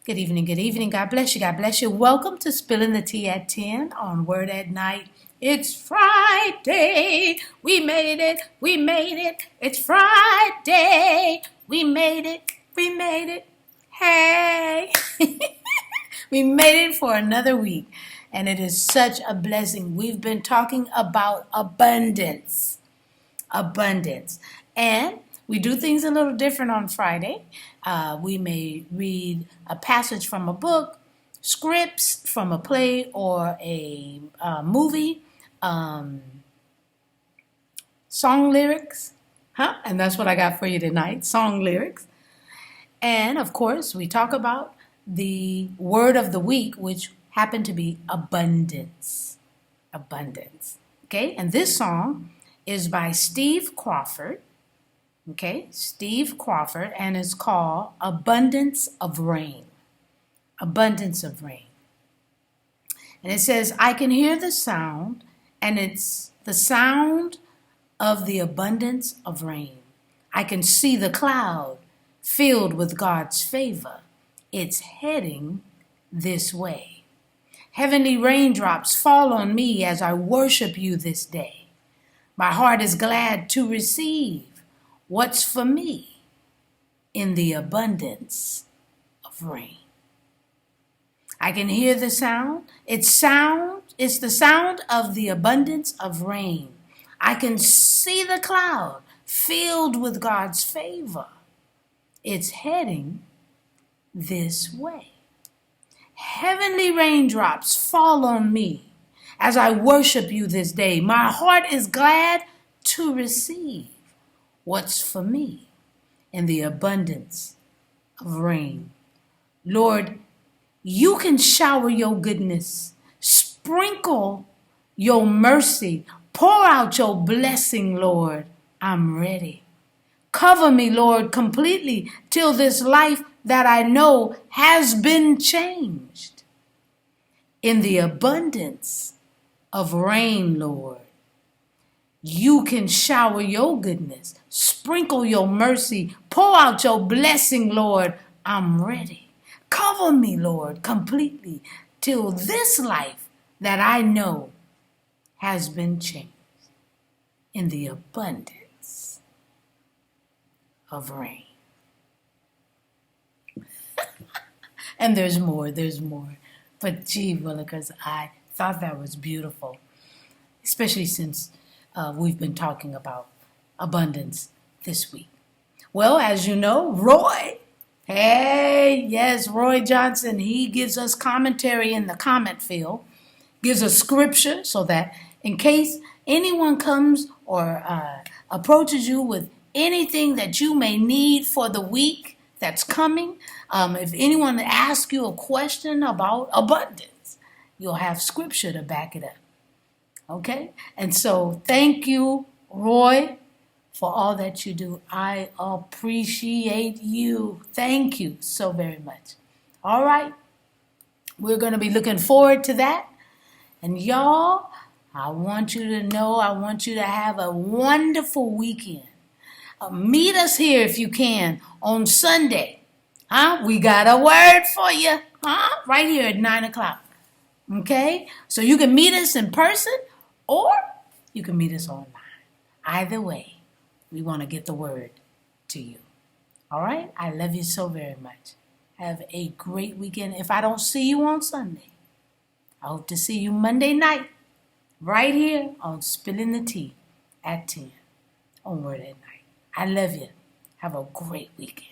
Good evening, good evening. God bless you, God bless you. Welcome to Spilling the Tea at 10 on Word at Night. It's Friday. We made it. We made it. It's Friday. We made it. We made it. Hey. We made it for another week. And it is such a blessing. We've been talking about abundance. Abundance. And we do things a little different on Friday. We may read a passage from a book, scripts from a play or a movie, song lyrics, and that's what I got for you tonight, song lyrics. And of course, we talk about the word of the week, which happened to be abundance. Abundance. Okay, and this song is by Steve Crawford. Okay, Steve Crawford, and it's called Abundance of Rain. Abundance of Rain. And it says, I can hear the sound, and it's the sound of the abundance of rain. I can see the cloud filled with God's favor. It's heading this way. Heavenly raindrops fall on me as I worship you this day. My heart is glad to receive what's for me in the abundance of rain. I can hear the sound. It's the sound of the abundance of rain. I can see the cloud filled with God's favor. It's heading this way. Heavenly raindrops fall on me as I worship you this day. My heart is glad to receive what's for me in the abundance of rain. Lord, you can shower your goodness, sprinkle your mercy, pour out your blessing, Lord. I'm ready. Cover me, Lord, completely till this life that I know has been changed. In the abundance of rain, Lord, you can shower your goodness, sprinkle your mercy, pour out your blessing, Lord. I'm ready. Cover me, Lord, completely till this life that I know has been changed in the abundance of rain. And there's more. But gee willikers, I thought that was beautiful, especially since we've been talking about abundance this week. Well, as you know, Roy Johnson, he gives us commentary in the comment field, gives us scripture so that in case anyone comes or approaches you with anything that you may need for the week that's coming, if anyone asks you a question about abundance, you'll have scripture to back it up. Okay? And so thank you, Roy, for all that you do. I appreciate you. Thank you so very much. All right. We're going to be looking forward to that. And y'all, I want you to know, I want you to have a wonderful weekend. Meet us here if you can on Sunday. We got a word for you. Right here at 9 o'clock. Okay? So you can meet us in person or you can meet us online. Either way, we want to get the word to you. All right? I love you so very much. Have a great weekend. If I don't see you on Sunday, I hope to see you Monday night right here on Spilling the Tea at 10 on Word at Night. I love you. Have a great weekend.